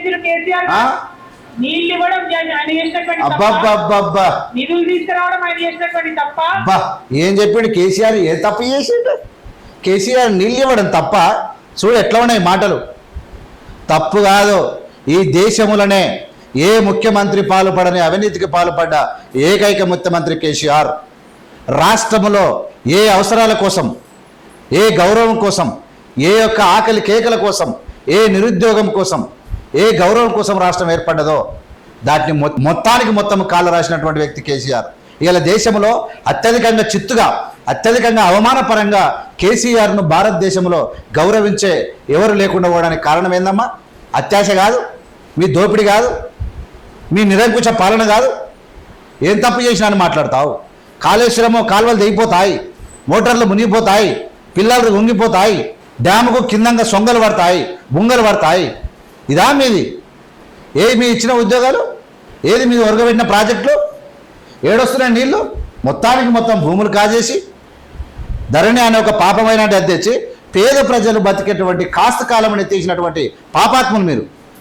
చేసిన కేసీఆర్ నీళ్ళు ఇవ్వడం ఆయన చేసినటువంటి అబ్బా నిధులు తీసుకురావడం ఆయన చేసినటువంటి తప్ప. ఏం చెప్పిండు కేసీఆర్? ఏ తప్పు చేసిండు? కేసీఆర్ నీళ్ళు ఇవ్వడం తప్ప? చూడు ఎట్లా ఉన్నాయి మాటలు. తప్పు కాదు. ఈ దేశములనే ఏ ముఖ్యమంత్రి పాల్పడని అవినీతికి పాల్పడ్డ ఏకైక ముఖ్యమంత్రి కేసీఆర్. రాష్ట్రములో ఏ అవసరాల కోసం, ఏ గౌరవం కోసం, ఏ యొక్క ఆకలి కేకల కోసం, ఏ నిరుద్యోగం కోసం, ఏ గౌరవం కోసం రాష్ట్రం ఏర్పడ్డదో దాన్ని మొత్తానికి మొత్తం కాళ్ళ రాసినటువంటి వ్యక్తి కేసీఆర్. ఇలా దేశంలో అత్యధికంగా చిత్తుగా, అత్యధికంగా అవమానపరంగా కేసీఆర్ను భారతదేశంలో గౌరవించే ఎవరు లేకుండా పోవడానికి కారణం ఏందమ్మా? అత్యాశ కాదు, మీ దోపిడీ కాదు, మీ నిరంకుశ పాలన కాదు. ఏం తప్పు చేసినా అని మాట్లాడతావు? కాళేశ్వరము కాలువలు దిగిపోతాయి, మోటార్లు మునిగిపోతాయి, పిల్లలు ఉంగిపోతాయి, డ్యాముకు కిందంగా సొంగలు పడతాయి, బుంగలు పడతాయి. ఇదా మీది? ఏది మీ ఇచ్చిన ఉద్యోగాలు? ఏది మీది ఒరగబెట్టిన ప్రాజెక్టులు? ఏడొస్తున్నాయి నీళ్ళు? మొత్తానికి మొత్తం భూములు కాజేసి ధరణి అనే ఒక పాపమైన తెచ్చి పేద ప్రజలు బతికేటువంటి కాస్త కాలం ఎత్తేసినటువంటి పాపాత్ములు మీరు.